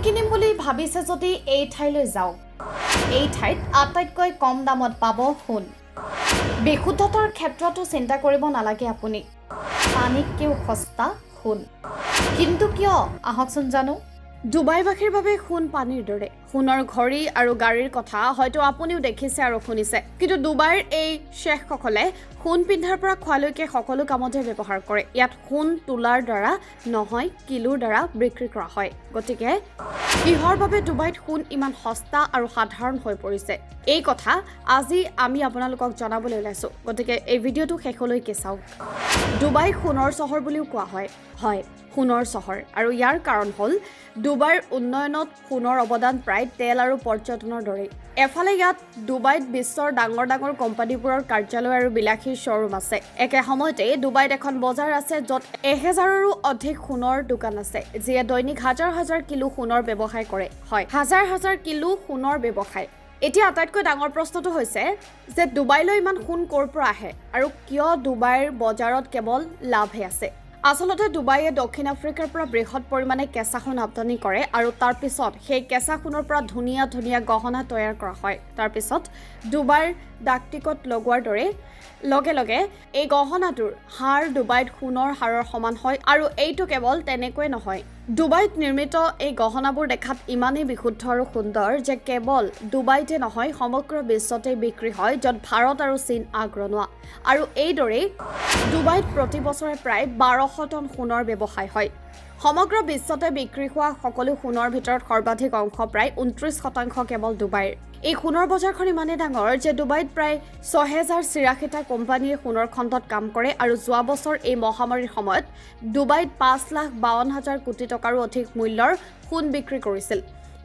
কিনিম বুলি ভাবিছে যদি এই ঠাইলৈ যাওক। এই ঠাইত আটাইতকৈ কম দামত পাব সোণ। বিশুদ্ধতাৰ ক্ষেত্ৰতো চিন্তা কৰিব নালাগে আপুনি। পানীতকৈও সস্তা সোণ। কিন্তু কিয় আহকচোন জানো। ডুবাইবাসীৰ বাবে সোণ পানীৰ দৰে। সোণৰ ঘড়ী আৰু গাড়ীৰ কথা হয়তো আপুনিও দেখিছে আৰু শুনিছে। কিন্তু ডুবাইৰ এই শ্বেখসকলে সোণ পিন্ধাৰ পৰা খোৱালৈকে সকলো কামতে ব্যৱহাৰ কৰে। ইয়াত সোণ তোলাৰ দ্বাৰা নহয়, কিলোৰ দ্বাৰা বিক্ৰী কৰা হয়। গতিকে কিহৰ বাবে ডুবাইত সোণ ইমান সস্তা আৰু সাধাৰণ হৈ পৰিছে, এই কথা আজি আমি আপোনালোকক জনাবলৈ ওলাইছোঁ। গতিকে এই ভিডিঅ'টো শেষলৈকে চাওক। ডুবাই সোণৰ চহৰ বুলিও কোৱা হয়। হয়, সোণৰ চহৰ। আৰু ইয়াৰ কাৰণ হ'ল ডুবাইৰ উন্নয়নত সোণৰ অৱদান প্ৰায় তেল আৰু পৰ্যটনৰ দৰেই। এফালে ইয়াত ডুবাইত বিশ্বৰ ডাঙৰ ডাঙৰ কোম্পানীবোৰৰ কাৰ্যালয় আৰু বিলাসী শ্ব'ৰুম আছে। একে সময়তে ডুবাইত এখন বজাৰ আছে য'ত 1000ৰো অধিক সোণৰ দোকান আছে, যিয়ে দৈনিক হাজাৰ হাজাৰ কিলো সোণৰ ব্যৱসায় কৰে। হয়, হাজাৰ হাজাৰ কিলো সোণৰ ব্যৱসায়। এতিয়া আটাইতকৈ ডাঙৰ প্ৰশ্নটো হৈছে যে ডুবাইলৈ ইমান সোণ ক'ৰ পৰা আহে আৰু কিয় ডুবাইৰ বজাৰত কেৱল লাভহে আছে। আচলতে ডুবাইয়ে দক্ষিণ আফ্ৰিকাৰ পৰা বৃহৎ পৰিমাণে কেঁচা সোণ আমদানি কৰে আৰু তাৰ পিছত সেই কেঁচা সোণৰ পৰা ধুনীয়া ধুনীয়া গহনা তৈয়াৰ কৰা হয়। তাৰ পিছত ডুবাইৰ ডাকটিকট লগোৱাৰ দৰে লগে লগে এই গহনাটোৰ হাৰ ডুবাইত সোণৰ হাৰৰ সমান হয়। আৰু এইটো কেৱল তেনেকৈ নহয়, ডুবাইত নিৰ্মিত এই গহনাবোৰ দেখাত ইমানেই বিশুদ্ধ আৰু সুন্দৰ যে কেৱল ডুবাইতে নহয়, সমগ্ৰ বিশ্বতে বিক্ৰী হয়, য'ত ভাৰত আৰু চীন আগৰণুৱা। আৰু এইদৰেই ডুবাইত প্ৰতি বছৰে প্ৰায় 1200 টন সোণৰ ব্যৱসায় হয়। সমগ্ৰ বিশ্বতে বিক্ৰী হোৱা সকলো সোণৰ ভিতৰত সৰ্বাধিক অংশ প্ৰায় 29% কেৱল ডুবাইৰ। এই সোণৰ বজাৰখন ইমানেই ডাঙৰ যে ডুবাইত প্ৰায় 6083টা কোম্পানীয়ে সোণৰ খণ্ডত কাম কৰে। আৰু যোৱা বছৰ এই মহামাৰীৰ সময়ত ডুবাইত 5,52,000 কোটি টকাৰো অধিক মূল্যৰ সোণ বিক্ৰী কৰিছিল।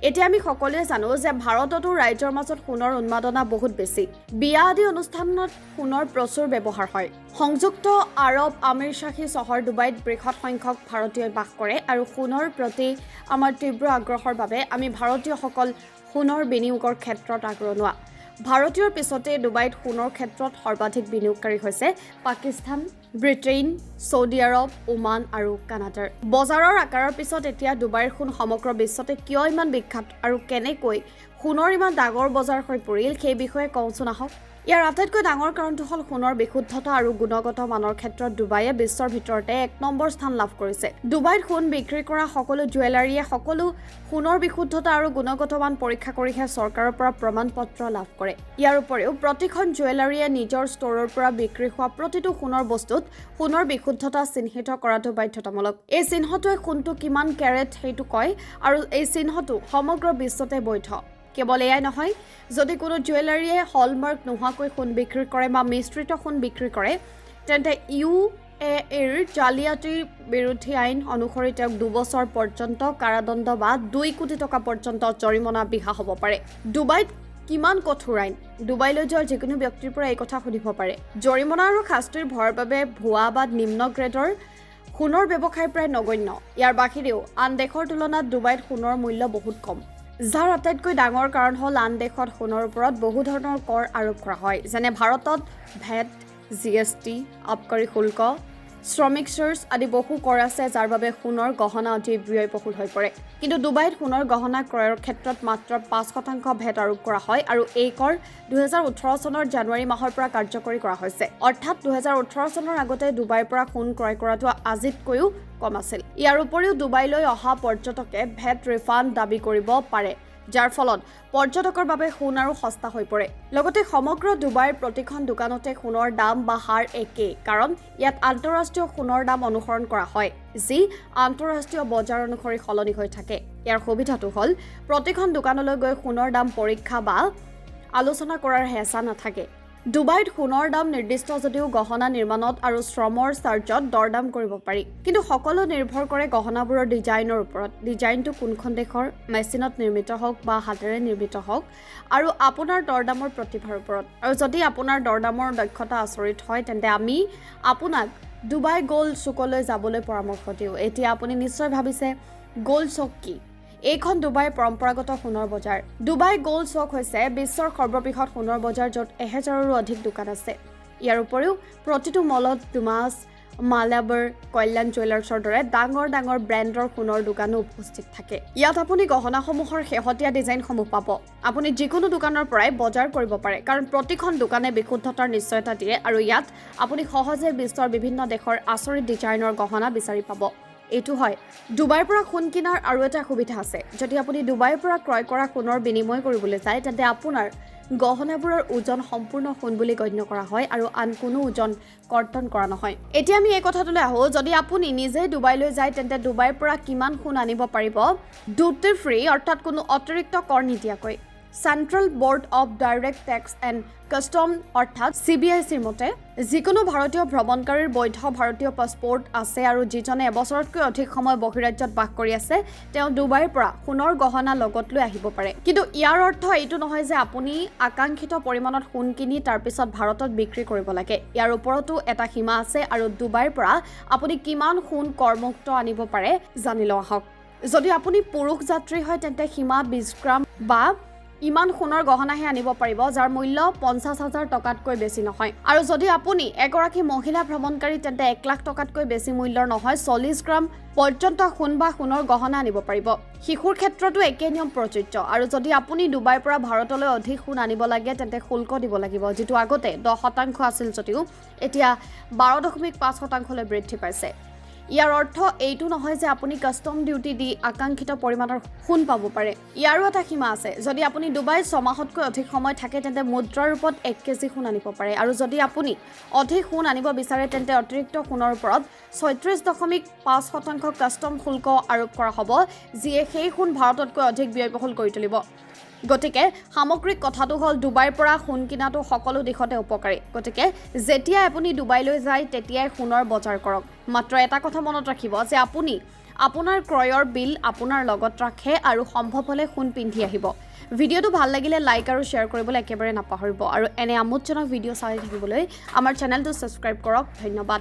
এতিয়া আমি সকলোৱে জানো যে ভাৰততো ৰাইজৰ মাজত সোণৰ উন্মাদনা বহুত বেছি। বিয়া আদি অনুষ্ঠানত সোণৰ প্ৰচুৰ ব্যৱহাৰ হয়। সংযুক্ত আৰৱ আমিৰশ্বাহী চহৰ ডুবাইত বৃহৎ সংখ্যক ভাৰতীয়ই বাস কৰে আৰু সোণৰ প্ৰতি আমাৰ তীব্ৰ আগ্ৰহৰ বাবে আমি ভাৰতীয়সকল সোণৰ বিনিয়োগৰ ক্ষেত্ৰত আগৰণুৱা। ভাৰতীয়ৰ পিছতে ডুবাইত সোণৰ ক্ষেত্ৰত সৰ্বাধিক বিনিয়োগকাৰী হৈছে পাকিস্তান, ব্ৰিটেইন, ছৌদি আৰৱ, ওমান আৰু কানাডাৰ। বজাৰৰ আকাৰৰ পিছত এতিয়া ডুবাইৰ সোণ সমগ্ৰ বিশ্বতে কিয় ইমান বিখ্যাত আৰু কেনেকৈ সোণৰ ইমান ডাঙৰ বজাৰ হৈ পৰিল সেই বিষয়ে কওঁচোন আহক। ইয়াৰ আটাইতকৈ ডাঙৰ কাৰণটো হ'ল সোণৰ বিশুদ্ধতা আৰু গুণগত মানৰ ক্ষেত্ৰত ডুবাইয়ে বিশ্বৰ ভিতৰতে 1 নম্বৰ স্থান লাভ কৰিছে। ডুবাইত সোণ বিক্ৰী কৰা সকলো জুৱেলাৰীয়ে সকলো সোণৰ বিশুদ্ধতা আৰু গুণগত মান পৰীক্ষা কৰিহে চৰকাৰৰ পৰা প্ৰমাণ পত্ৰ লাভ কৰে। ইয়াৰ উপৰিও প্ৰতিখন জুৱেলাৰীয়ে নিজৰ ষ্ট'ৰৰ পৰা বিক্ৰী হোৱা প্ৰতিটো সোণৰ বস্তুত সোণৰ বিশুদ্ধতা চিহ্নিত কৰাটো বাধ্যতামূলক। এই চিহ্নটোৱে সোণটো কিমান কেৰেট সেইটো কয় আৰু এই চিহ্নটো সমগ্ৰ বিশ্বতে বৈধ। কেৱল এয়াই নহয়, যদি কোনো জুৱেলাৰীয়ে হলমাৰ্ক নোহোৱাকৈ সোণ বিক্ৰী কৰে বা মিশ্ৰিত সোণ বিক্ৰী কৰে, তেন্তে UAEৰ জালিয়াতিৰ বিৰোধী আইন অনুসৰি তেওঁক 2 বছৰ পৰ্যন্ত কাৰাদণ্ড বা 2 কোটি টকা পৰ্যন্ত জৰিমনা বিহা হ'ব পাৰে। ডুবাইত কিমান কঠোৰ আইন। ডুবাইলৈ যোৱা যিকোনো ব্যক্তিৰ পৰা এই কথা সুধিব পাৰে। জৰিমনা আৰু শাস্তিৰ ভয়ৰ বাবে ভুৱা বা নিম্ন গ্ৰেডৰ সোণৰ ব্যৱসায় প্ৰায় নগণ্য। ইয়াৰ বাহিৰেও আন দেশৰ তুলনাত ডুবাইত সোণৰ মূল্য বহুত কম, যাৰ আটাইতকৈ ডাঙৰ কাৰণ হ'ল আন দেশত সোণৰ ওপৰত বহু ধৰণৰ কৰ আৰোপ কৰা হয়। যেনে ভাৰতত ভেট, GST, আবকাৰী শুল্ক, শ্ৰমিক চাৰ্জ আদি বহু কৰ আছে, যাৰ বাবে সোণৰ গহনা অতি ব্যয়বহুল হৈ পৰে। কিন্তু ডুবাইত সোণৰ গহনা ক্ৰয়ৰ ক্ষেত্ৰত মাত্ৰ 5% ভেট আৰোপ কৰা হয় আৰু এই কৰ 2018 চনৰ জানুৱাৰী মাহৰ পৰা কাৰ্যকৰী কৰা হৈছে। অৰ্থাৎ 2018 চনৰ আগতে ডুবাইৰ পৰা সোণ ক্ৰয় কৰাটো আজিতকৈও কম আছিল। ইয়াৰ উপৰিও ডুবাইলৈ অহা পৰ্যটকে ভেট ৰিফাণ্ড দাবী কৰিব পাৰে, যাৰ ফলত পৰ্যটকৰ বাবে সোণ আৰু সস্তা হৈ পৰে। লগতে সমগ্ৰ ডুবাইৰ প্ৰতিখন দোকানতে সোণৰ দাম বা হাৰ একেই, কাৰণ ইয়াত আন্তঃৰাষ্ট্ৰীয় সোণৰ দাম অনুসৰণ কৰা হয়, যি আন্তঃৰাষ্ট্ৰীয় বজাৰ অনুসৰি সলনি হৈ থাকে। ইয়াৰ সুবিধাটো হ'ল প্ৰতিখন দোকানলৈ গৈ সোণৰ দাম পৰীক্ষা বা আলোচনা কৰাৰ হেঁচা নাথাকে। ডুবাইত সোণৰ দাম নিৰ্দিষ্ট যদিও গহনা নিৰ্মাণত আৰু শ্ৰমৰ চাৰ্জত দৰদাম কৰিব পাৰি। কিন্তু সকলো নিৰ্ভৰ কৰে গহনাবোৰৰ ডিজাইনৰ ওপৰত। ডিজাইনটো কোনখন দেশৰ, মেচিনত নিৰ্মিত হওক বা হাতেৰে নিৰ্মিত হওক, আৰু আপোনাৰ দৰদামৰ প্ৰতিভাৰ ওপৰত। আৰু যদি আপোনাৰ দৰদামৰ দক্ষতা আচৰিত হয়, তেন্তে আমি আপোনাক ডুবাই গ'ল্ড চুকলৈ যাবলৈ পৰামৰ্শ দিওঁ। এতিয়া আপুনি নিশ্চয় ভাবিছে গ'ল্ড চুক কি? এইখন ডুবাইৰ পৰম্পৰাগত সোণৰ বজাৰ। ডুবাই গ'ল্ড চুক হৈছে বিশ্বৰ সৰ্ববৃহৎ সোণৰ বজাৰ, য'ত 1000ৰো অধিক দোকান আছে। ইয়াৰ উপৰিও প্ৰতিটো মলত দুমাছ মালাবাৰ, কল্যাণ জুৱেলাৰ্ছৰ দৰে ডাঙৰ ডাঙৰ ব্ৰেণ্ডৰ সোণৰ দোকানো উপস্থিত থাকে। ইয়াত আপুনি গহনাসমূহৰ শেহতীয়া ডিজাইনসমূহ পাব। আপুনি যিকোনো দোকানৰ পৰাই বজাৰ কৰিব পাৰে, কাৰণ প্ৰতিখন দোকানে বিশুদ্ধতাৰ নিশ্চয়তা দিয়ে আৰু ইয়াত আপুনি সহজে বিশ্বৰ বিভিন্ন দেশৰ আচৰিত ডিজাইনৰ গহনা বিচাৰি পাব। এইটো হয় ডুবাইৰ পৰা সোণ কিনাৰ আৰু এটা সুবিধা আছে। যদি আপুনি ডুবাইৰ পৰা ক্ৰয় কৰা সোণৰ বিনিময় কৰিবলৈ যায়, তেন্তে আপোনাৰ গহনাবোৰৰ ওজন সম্পূৰ্ণ সোণ বুলি গণ্য কৰা হয় আৰু আন কোনো ওজন কৰ্তন কৰা নহয়। এতিয়া আমি এই কথাটোলৈ আহোঁ, যদি আপুনি নিজেই ডুবাইলৈ যায় তেন্তে ডুবাইৰ পৰা কিমান সোণ আনিব পাৰিব ডিউটি ফ্ৰী, অৰ্থাৎ কোনো অতিৰিক্ত কৰ নিদিয়াকৈ। Central board of direct tax and custom অৰ্থাৎ CBICৰ মতে যিকোনো ভাৰতীয় ভ্ৰমণকাৰীৰ বৈধ ভাৰতীয় পাছপোৰ্ট আছে আৰু যিজনে এবছৰতকৈ অধিক সময় বহিৰাজ্যত বাস কৰি আছে, তেওঁ ডুবাইৰ পৰা সোণৰ গহনা লগত লৈ আহিব পাৰে। কিন্তু ইয়াৰ অৰ্থ এইটো নহয় যে আপুনি আকাংক্ষিত পৰিমাণত সোণ কিনি তাৰপিছত ভাৰতত বিক্ৰী কৰিব লাগে। ইয়াৰ ওপৰতো এটা সীমা আছে আৰু ডুবাইৰ পৰা আপুনি কিমান সোণ কৰমুক্ত আনিব পাৰে জানি লওঁ আহক। যদি আপুনি পুৰুষ যাত্ৰী হয় তেন্তে সীমা 20 গ্ৰাম বা ইমান সোণৰ গহনাহে আনিব পাৰিব, যাৰ মূল্য 50,000 টকাতকৈ বেছি নহয়। আৰু যদি আপুনি এগৰাকী মহিলা ভ্ৰমণকাৰী তেন্তে 1 লাখ টকাতকৈ বেছি মূল্যৰ নহয় 40 গ্ৰাম পৰ্যন্ত সোণ বা সোণৰ গহনা আনিব পাৰিব। শিশুৰ ক্ষেত্ৰতো একে নিয়ম প্ৰযোজ্য। আৰু যদি আপুনি ডুবাইৰ পৰা ভাৰতলৈ অধিক সোণ আনিব লাগে তেন্তে শুল্ক দিব লাগিব, যিটো আগতে 10% আছিল যদিও এতিয়া 12.5%লৈ বৃদ্ধি পাইছে। ইয়াৰ অৰ্থ এইটো নহয় যে আপুনি কাষ্টম ডিউটি দি আকাংক্ষিত পৰিমাণৰ সোণ পাব পাৰে। ইয়াৰো এটা সীমা আছে। যদি আপুনি ডুবাইত 6 মাহতকৈ অধিক সময় থাকে তেন্তে মুদ্ৰাৰ ৰূপত 1 কেজি সোণ আনিব পাৰে। আৰু যদি আপুনি অধিক সোণ আনিব বিচাৰে তেন্তে অতিৰিক্ত সোণৰ ওপৰত 36.5% কাষ্টম শুল্ক আৰোপ কৰা হ'ব, যিয়ে সেই সোণ ভাৰততকৈ অধিক ব্যয়বহুল কৰি তুলিব। গতিকে সামগ্ৰিক কথাটো হ'ল ডুবাইৰ পৰা সোণ কিনাটো সকলো দিশতে উপকাৰী। গতিকে যেতিয়াই আপুনি ডুবাইলৈ যায় তেতিয়াই সোণৰ বজাৰ কৰক। মাত্ৰ এটা কথা মনত ৰাখিব যে আপুনি আপোনাৰ ক্ৰয়ৰ বিল আপোনাৰ লগত ৰাখে আৰু সম্ভৱ হ'লে সোণ পিন্ধি আহিব। ভিডিঅ'টো ভাল লাগিলে লাইক আৰু শ্বেয়াৰ কৰিবলৈ একেবাৰে নাপাহৰিব আৰু এনে আমোদজনক ভিডিঅ' চাই থাকিবলৈ আমাৰ চেনেলটো ছাবস্ক্ৰাইব কৰক। ধন্যবাদ।